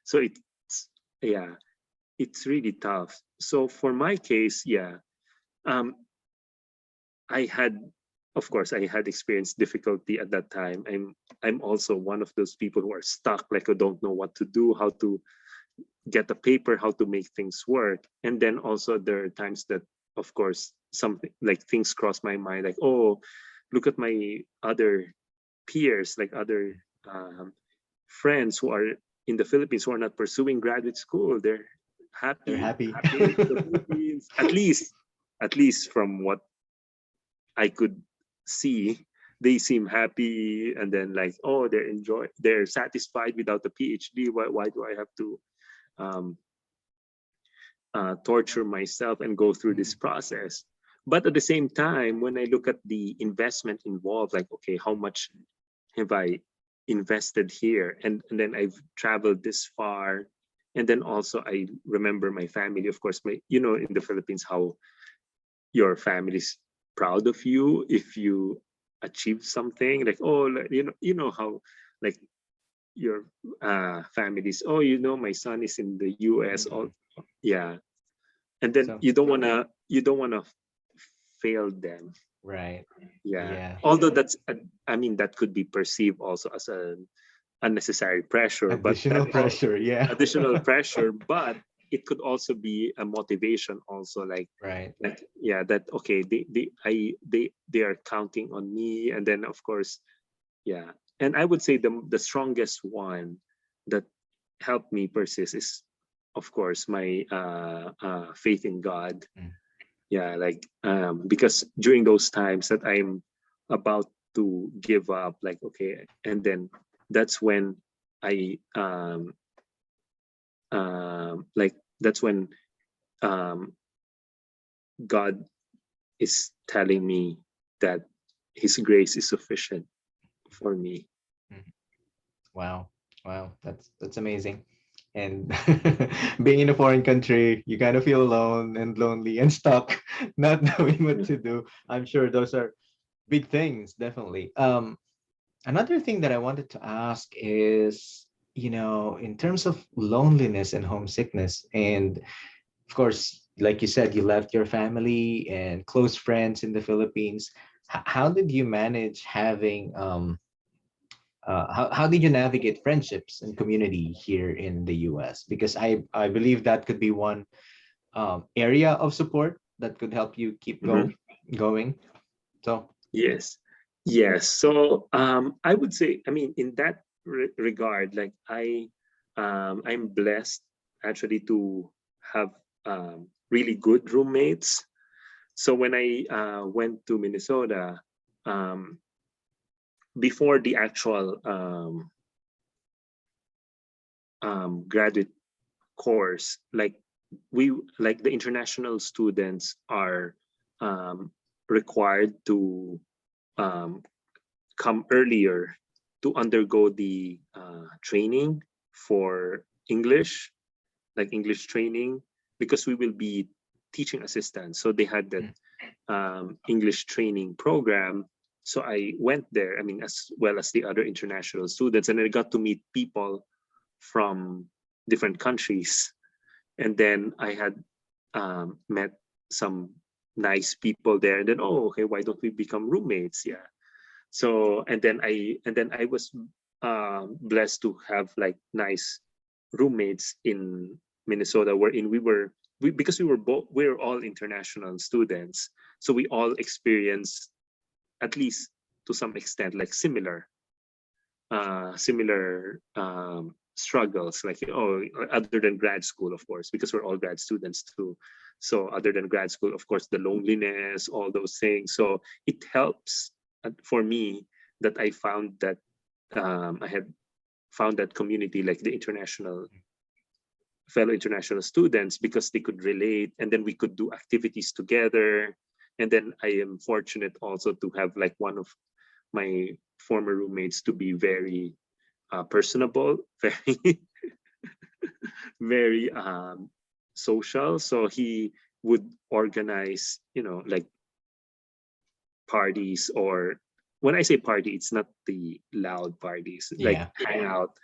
[SPEAKER 2] So yeah, it's really tough. So for my case, yeah, um, I had, of course, I had experienced difficulty at that time. I'm also one of those people who are stuck, like I don't know what to do, how to get a paper, how to make things work. And then also there are times that, of course, something like things cross my mind, like, oh, look at my other peers, like other friends who are in the Philippines who are not pursuing graduate school. They're
[SPEAKER 1] They're
[SPEAKER 2] happy,
[SPEAKER 1] happy.
[SPEAKER 2] happy in the Philippines, at least from what I could see. They seem happy, and then like, oh, they're satisfied without the PhD. Why do I have to um, torture myself and go through this
[SPEAKER 1] Mhm.
[SPEAKER 2] process? But at the same time, when I look at the investment involved, like, okay, how much have I invested here, and then I've traveled this far. And then also I remember my family, of course, my, you know, in the Philippines, how your family's proud of you if you achieve something, like, oh, like, you know how, like, your families, oh, you know, my son is in the US, all,
[SPEAKER 1] Mhm.
[SPEAKER 2] yeah. And then
[SPEAKER 1] So
[SPEAKER 2] you don't want to fail them.
[SPEAKER 1] right.
[SPEAKER 2] Yeah,
[SPEAKER 1] Yeah.
[SPEAKER 2] although that's I mean, that could be perceived also as an unnecessary pressure, but that
[SPEAKER 1] Additional pressure. Yeah.
[SPEAKER 2] additional pressure, but it could also be a motivation also,
[SPEAKER 1] Right.
[SPEAKER 2] like, yeah, that okay, they are counting on me. And then of course, yeah. And I would say the strongest one that helped me persist is, of course, my faith in God.
[SPEAKER 1] Mm.
[SPEAKER 2] Yeah, like, because during those times that I'm about to give up, like, okay, and then that's when I like, that's when um God is telling me that his grace is sufficient for me.
[SPEAKER 1] Mm. Wow. Wow. That's amazing. And being in a foreign country, you kind of feel alone and lonely and stuck, not knowing what to do. I'm sure those are big things, definitely. Another thing that I wanted to ask is, in terms of loneliness and homesickness, and of course, like you said, you left your family and close friends in the Philippines. How did you manage having how did you navigate friendships and community here in the US? Because I believe that could be one area of support that could help you keep
[SPEAKER 2] Mhm.
[SPEAKER 1] going. So
[SPEAKER 2] Yes. Yes. So I would say, I mean, in that regard, like, I'm blessed actually to have really good roommates. So when I went to Minnesota, um, before the actual graduate course, like, we like the international students are um, required to um, come earlier to undergo the training for English, like English training, because we will be teaching assistants. So they had that
[SPEAKER 1] mm,
[SPEAKER 2] English training program. So I went there, I mean, as well as the other international students, and I got to meet people from different countries. And then I had met some nice people there. And then, oh, okay, why don't we become roommates? Yeah. So and then I was blessed to have like nice roommates in Minnesota, wherein because we were all international students, so we all experienced, at least to some extent, like similar struggles, like, oh, other than grad school, of course, because we're all grad students too. So other than grad school, of course, the loneliness, all those things. So it helps for me that I found that I had found that community, like the international fellow international students, because they could relate, and then we could do activities together. And then I am fortunate also to have like one of my former roommates to be very personable, very very social. So he would organize, like parties, or when I say party, it's not the loud parties, like
[SPEAKER 1] yeah.
[SPEAKER 2] hang out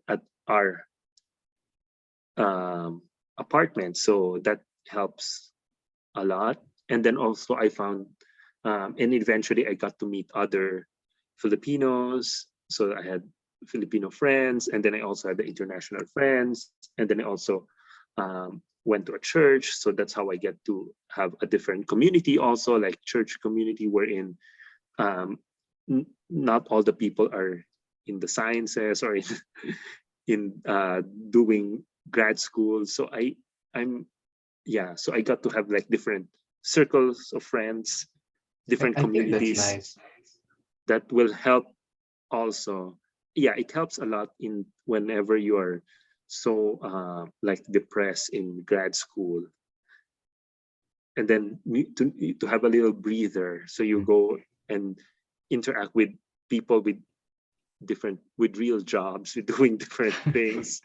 [SPEAKER 2] at our um, apartment. So that helps a lot. And then also I found, and eventually I got to meet other Filipinos. So I had Filipino friends, and then I also had the international friends, and then I also went to a church. So that's how I get to have a different community, also like church community, wherein um, not all the people are in the sciences or in doing grad school. So I'm yeah, so I got to have like different circles of friends, different
[SPEAKER 1] I think that's
[SPEAKER 2] communities
[SPEAKER 1] nice.
[SPEAKER 2] that will help also. Yeah, it helps a lot in whenever you are so like depressed in grad school, and then to have a little breather, so you
[SPEAKER 1] Mm.
[SPEAKER 2] go and interact with people with different, with real jobs, with doing different things.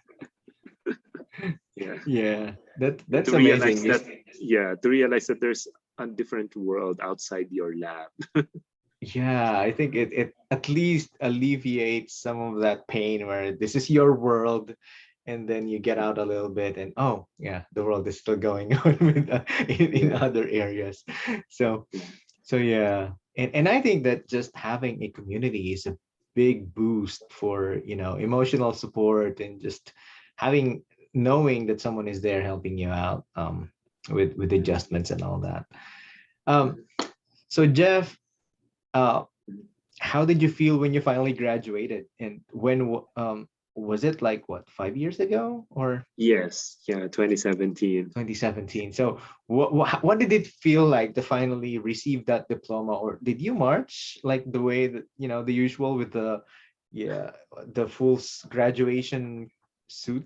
[SPEAKER 2] Yeah.
[SPEAKER 1] Yeah,
[SPEAKER 2] And
[SPEAKER 1] that's amazing.
[SPEAKER 2] to realize that there's a different world outside your lab.
[SPEAKER 1] Yeah, I think it at least alleviates some of that pain where this is your world, and then you get out a little bit and oh yeah, the world is still going on with, in
[SPEAKER 2] Yeah.
[SPEAKER 1] other areas. So
[SPEAKER 2] Yeah.
[SPEAKER 1] yeah, and I think that just having a community is a big boost for, emotional support and just having knowing that someone is there helping you out with adjustments and all that. Um, so Jeff, uh, how did you feel when you finally graduated? And was it like what, 5 years ago or
[SPEAKER 2] Yes, yeah, 2017.
[SPEAKER 1] 2017? So what did it feel like to finally receive that diploma? Or did you march like the way that, the usual with the, yeah, the full graduation suit?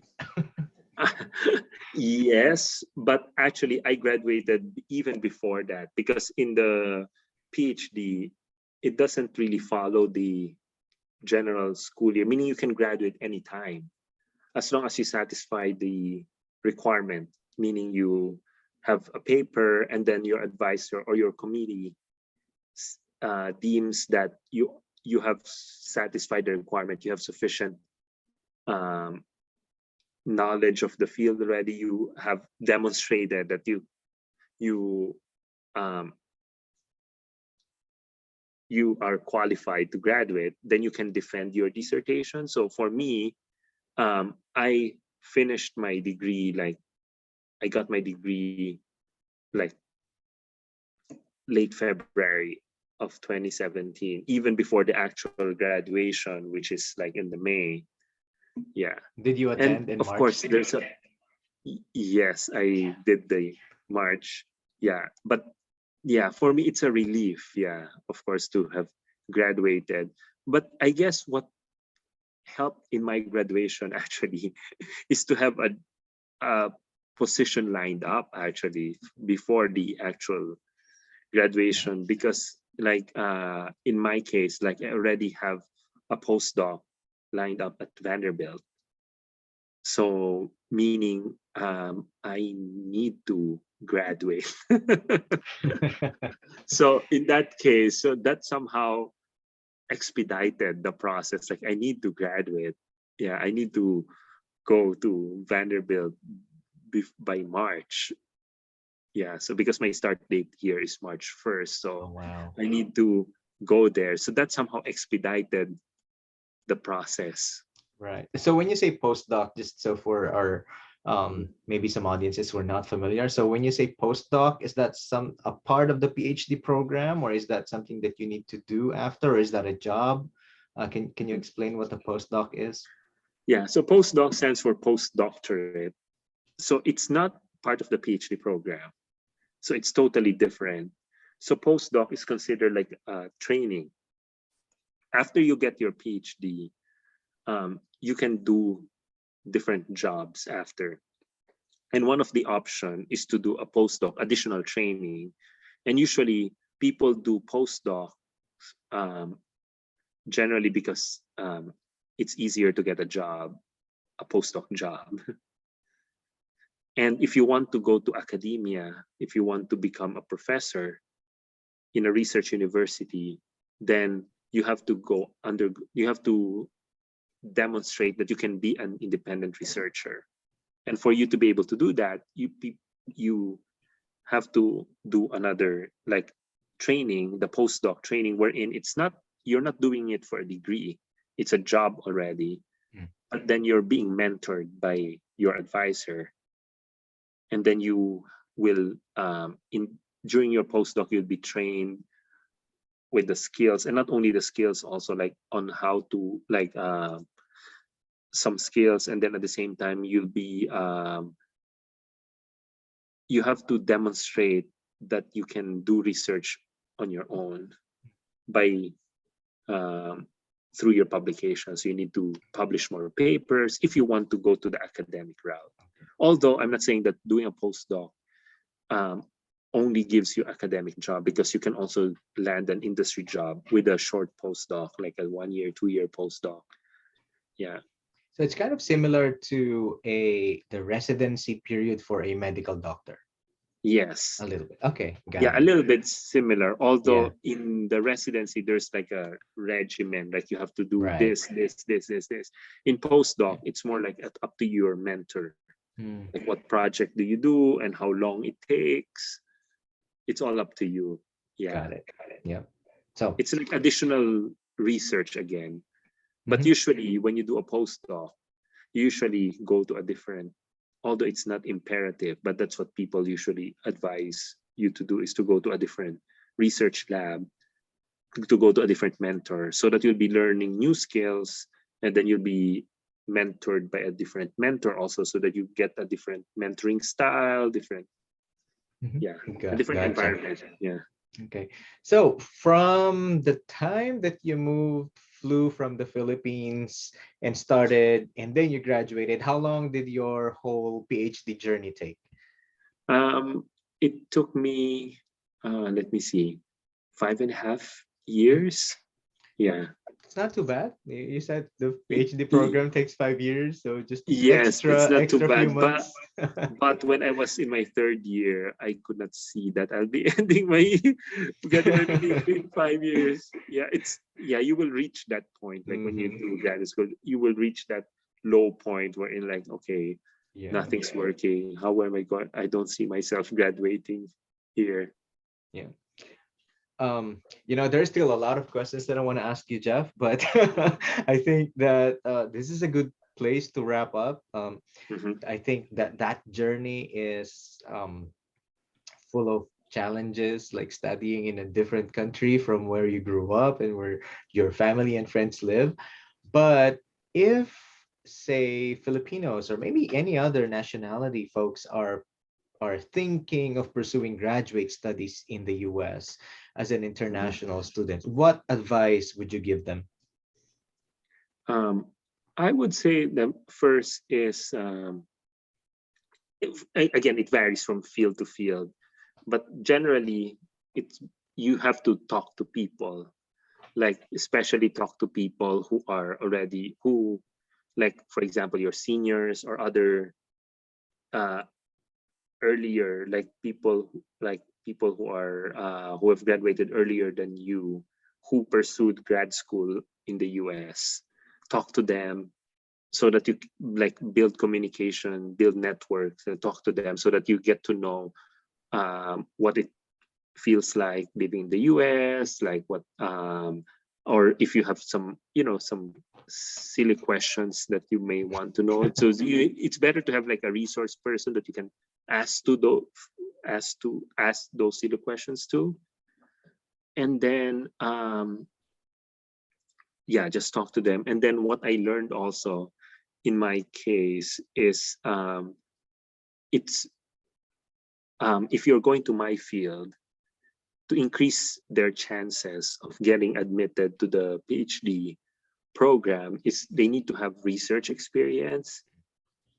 [SPEAKER 2] Yes, but actually I graduated even before that, because in the PhD, it doesn't really follow the general school year, meaning you can graduate anytime as long as you satisfy the requirement, meaning you have a paper and then your advisor or your committee deems that you have satisfied the requirement, you have sufficient um, knowledge of the field already, you have demonstrated that you um, you are qualified to graduate, then you can defend your dissertation. So for me, I finished my degree, like I got my degree like late February of 2017, even before the actual graduation, which is like in the May. Yeah.
[SPEAKER 1] Did you
[SPEAKER 2] And
[SPEAKER 1] attend in
[SPEAKER 2] of course,
[SPEAKER 1] March?
[SPEAKER 2] there's a, yes, I did the March. Yeah. But yeah, for me, it's a relief. Yeah. Of course, to have graduated. But I guess what helped in my graduation actually is to have a position lined up actually before the actual graduation, because like in my case, like I already have a postdoc lined up at Vanderbilt, so meaning I need to graduate. So in that case, so that somehow expedited the process. Like I need to graduate, yeah, I need to go to Vanderbilt by March. Yeah, so because my start date here is March 1st,
[SPEAKER 1] Oh,
[SPEAKER 2] so
[SPEAKER 1] wow.
[SPEAKER 2] I need to go there. So that somehow expedited the process.
[SPEAKER 1] Right. So when you say postdoc, just so for our
[SPEAKER 2] Mm.
[SPEAKER 1] maybe some audiences who are not familiar. So when you say postdoc, is that a part of the PhD program, or is that something that you need to do after, or is that a job? Can you explain what a postdoc is?
[SPEAKER 2] Yeah, so postdoc stands for postdoctorate. So it's not part of the PhD program. So it's totally different. So postdoc is considered like training. After you get your PhD, you can do different jobs after. And one of the option is to do a postdoc, additional training. And usually people do postdoc um, generally because it's easier to get a job, a postdoc job. And if you want to go to academia, if you want to become a professor in a research university, then you have to demonstrate that you can be an independent researcher. And for you to be able to do that, you have to do another like training, the postdoc training, wherein it's not, you're not doing it for a degree, it's a job already,
[SPEAKER 1] Mm.
[SPEAKER 2] but then you're being mentored by your advisor, and then you will in during your postdoc you'll be trained with the skills, and not only the skills, also like on how to like some skills, and then at the same time you have to demonstrate that you can do research on your own by um, through your publications. You need to publish more papers if you want to go to the academic route. Although I'm not saying that doing a postdoc um, only gives you academic job, because you can also land an industry job with a short postdoc, like a 1 year, 2 year postdoc. Yeah.
[SPEAKER 1] So it's kind of similar to the residency period for a medical doctor.
[SPEAKER 2] Yes.
[SPEAKER 1] A little bit. Okay,
[SPEAKER 2] Yeah,
[SPEAKER 1] got
[SPEAKER 2] a
[SPEAKER 1] it.
[SPEAKER 2] little bit similar.
[SPEAKER 1] Yeah,
[SPEAKER 2] Although in the residency, there's like a regimen, like you have to do
[SPEAKER 1] right.
[SPEAKER 2] this. In postdoc, it's more like up to your mentor.
[SPEAKER 1] Hmm,
[SPEAKER 2] Like what project do you do and how long it takes. It's all up to you. Yeah.
[SPEAKER 1] got it. Yeah. So,
[SPEAKER 2] It's like additional research again. But
[SPEAKER 1] mhm,
[SPEAKER 2] usually when you do a postdoc, you usually go to a different, although it's not imperative, but that's what people usually advise you to do, is to go to a different research lab, to go to a different mentor, so that you'll be learning new skills, and then you'll be mentored by a different mentor also, so that you get a different mentoring style, different,
[SPEAKER 1] mhm.
[SPEAKER 2] yeah, a different
[SPEAKER 1] Gotcha.
[SPEAKER 2] environment. Yeah.
[SPEAKER 1] Okay. So from the time that you moved, flew from the Philippines and started, and then you graduated, how long did your whole PhD journey take?
[SPEAKER 2] um it took me, let me see, 5.5
[SPEAKER 1] Mhm.
[SPEAKER 2] years. Yeah.
[SPEAKER 1] It's not too bad. You said the
[SPEAKER 2] Y-
[SPEAKER 1] PhD
[SPEAKER 2] y-
[SPEAKER 1] program takes 5 years, so just
[SPEAKER 2] yes, it's not too
[SPEAKER 1] extra few
[SPEAKER 2] bad, but
[SPEAKER 1] months.
[SPEAKER 2] when I was in my third year, I could not see that I'll be ending my graduate degree in 5 years. Yeah, you will reach that point. Like when you
[SPEAKER 1] Hmm.
[SPEAKER 2] do graduate school, you will reach that low point where in like, okay,
[SPEAKER 1] Yeah,
[SPEAKER 2] nothing's working. How am I going? I don't see myself graduating here.
[SPEAKER 1] yeah. There's still a lot of questions that I want to ask you, Jeff, but I think that this is a good place to wrap up.
[SPEAKER 2] Mhm.
[SPEAKER 1] I think that that journey is full of challenges, like studying in a different country from where you grew up and where your family and friends live. But if, say, Filipinos or maybe any other nationality folks are thinking of pursuing graduate studies in the US as an
[SPEAKER 2] Mhm.
[SPEAKER 1] international student, what advice would you give them?
[SPEAKER 2] Um, I would say the first is, again, it varies from field to field, but generally, it's you have to talk to people, like especially talk to people who are already, who, like for example, your seniors or other, uh, earlier, like people who are, who have graduated earlier than you, who pursued grad school in the US. Talk to them so that you like build communication, build networks, and talk to them so that you get to know, what it feels like living in the US, like what, or if you have some, some silly questions that you may want to know. So it's better to have like a resource person that you can ask to those, ask those silly questions to. And then, yeah, just talk to them. And then what I learned also in my case is, it's if you're going to my field, to increase their chances of getting admitted to the PhD program, is they need to have research experience.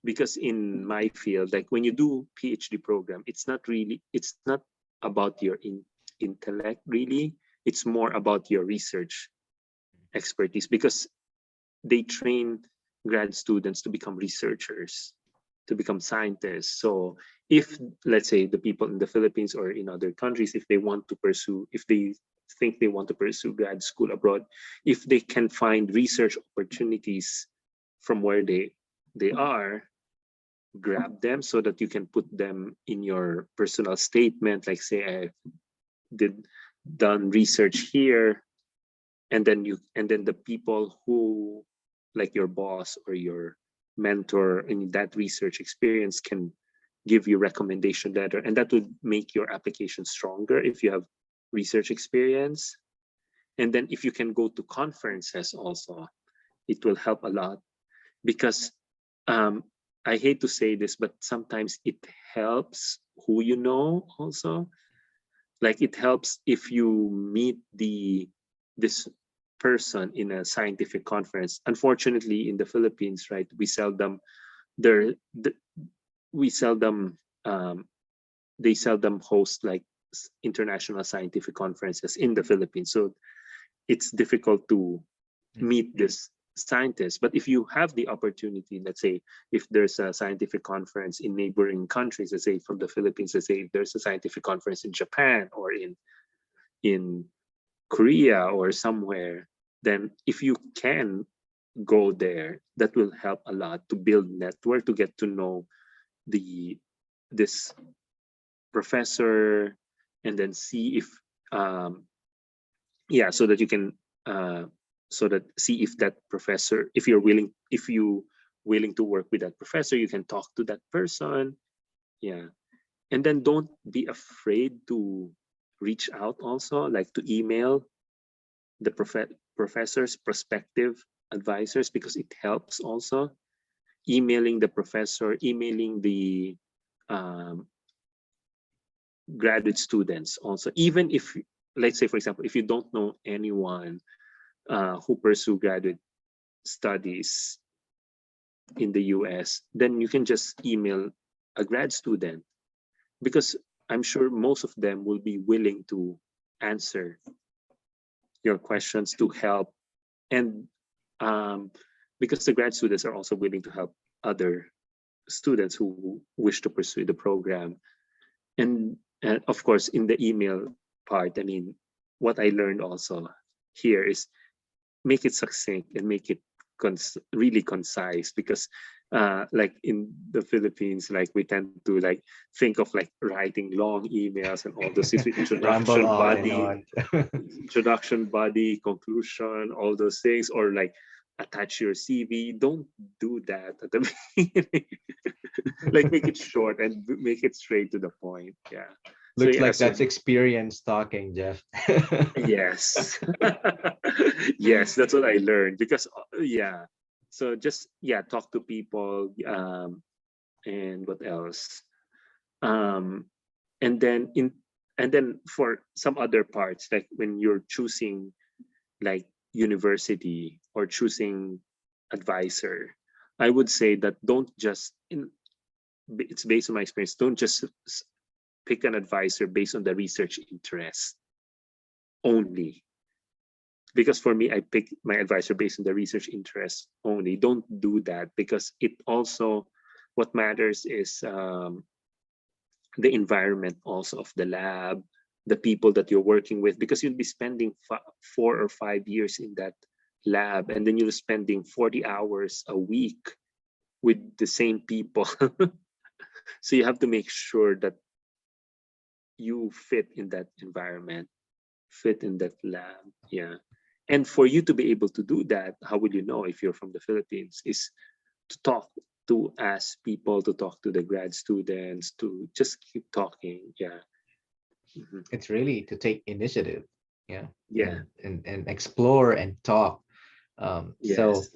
[SPEAKER 2] Because in my field, like when you do PhD program, it's not about your intellect really. It's more about your research expertise, because they train grad students to become researchers, to become scientists. So if, let's say, the people in the Philippines or in other countries, if they want to pursue, if they think they want to pursue grad school abroad, if they can find research opportunities from where they are, grab them so that you can put them in your personal statement, like say I did done research here. And then the people who, like your boss or your mentor in that research experience, can give you recommendation letter, and that would make your application stronger if you have research experience. And then if you can go to conferences also, it will help a lot. Because, um, I hate to say this, but sometimes it helps who you know also. Like it helps if you meet this person in a scientific conference. Unfortunately, in the Philippines, right, we seldom there we seldom, they seldom host like international scientific conferences in the Philippines. So it's difficult to meet this scientists. But if you have the opportunity, let's say if there's a scientific conference in neighboring countries, let's say from the Philippines, let's say if there's a scientific conference in Japan or in Korea or somewhere, then if you can go there, that will help a lot to build network, to get to know the this professor, and then see if yeah, so that you can so that see if that professor, if you're willing, if you willing to work with that professor, you can talk to that person. Yeah. And then don't be afraid to reach out also, like to email the professors, prospective advisors, because it helps also. Emailing the professor, emailing the um, graduate students also, even if, let's say for example, if you don't know anyone who pursue graduate studies in the US, then you can just email a grad student, because I'm sure most of them will be willing to answer your questions, to help. And because the grad students are also willing to help other students who wish to pursue the program. And of course, in the email part, I mean, what I learned also here is make it succinct and make it really concise, because like in the Philippines, like we tend to like think of like writing long emails and all those things with
[SPEAKER 1] Ramble
[SPEAKER 2] introduction
[SPEAKER 1] on and
[SPEAKER 2] body,
[SPEAKER 1] on.
[SPEAKER 2] conclusion, all those things, or like attach your CV. Don't do that at the beginning. Like make it short and make it straight to the point. Yeah. So
[SPEAKER 1] Looks
[SPEAKER 2] yeah,
[SPEAKER 1] like
[SPEAKER 2] so
[SPEAKER 1] that's experience talking, Geoff.
[SPEAKER 2] yes. Yes, that's what I learned, because yeah. So just yeah, talk to people, and what else? Um and then in and then for some other parts, like when you're choosing like university or choosing advisor, I would say that don't just in it's based on my experience, don't just pick an advisor based on the research interest only. Because for me, I pick my advisor based on the research interest only. Don't do that, because it also, what matters is the environment also of the lab, the people that you're working with, because you'll be spending 4 or 5 years in that lab, and then you're spending 40 hours a week with the same people. So you have to make sure that you fit in that environment, fit in that lab. Yeah. And for you to be able to do that, how will you know if you're from the Philippines? Is to talk, to ask people, to talk to the grad students, to just keep talking. Yeah. Mhm.
[SPEAKER 1] It's really to take initiative, yeah,
[SPEAKER 2] Yeah.
[SPEAKER 1] and explore and talk. Um, so
[SPEAKER 2] Yes.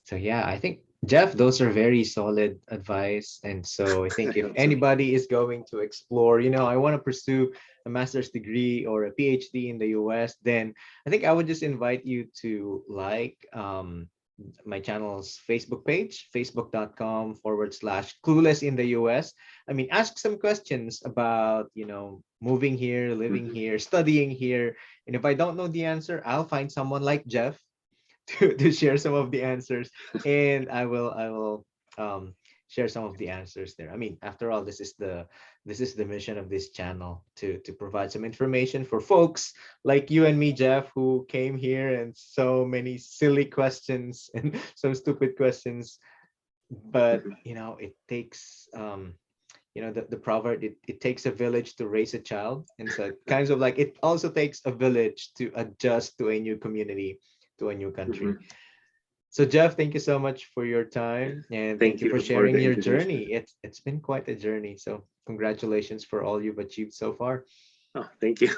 [SPEAKER 1] so yeah, I think Geoff, those are very solid advice. And so I think
[SPEAKER 2] I
[SPEAKER 1] if
[SPEAKER 2] hope so.
[SPEAKER 1] anybody is going to explore, I want to pursue a master's degree or a PhD in the US, then I think I would just invite you to like my channel's Facebook page, facebook.com/clueless in the US. I mean, ask some questions about, moving here, living
[SPEAKER 2] Mhm.
[SPEAKER 1] here, studying here. And if I don't know the answer, I'll find someone like Geoff to share some of the answers, and I will share some of the answers there. I mean, after all, this is the mission of this channel, to provide some information for folks like you and me, Geoff, who came here and so many silly questions and some stupid questions. But
[SPEAKER 2] Mhm.
[SPEAKER 1] it takes the proverb, it takes a village to raise a child. And so kinds of like it also takes a village to adjust to a new community, to a new country.
[SPEAKER 2] Mhm.
[SPEAKER 1] So Geoff, thank you so much for your
[SPEAKER 2] Yeah.
[SPEAKER 1] time, and thank
[SPEAKER 2] Thank
[SPEAKER 1] you for
[SPEAKER 2] you for
[SPEAKER 1] sharing
[SPEAKER 2] the
[SPEAKER 1] your
[SPEAKER 2] invitation.
[SPEAKER 1] journey. It's been quite a journey. So congratulations for all you've achieved so far.
[SPEAKER 2] Oh, thank you.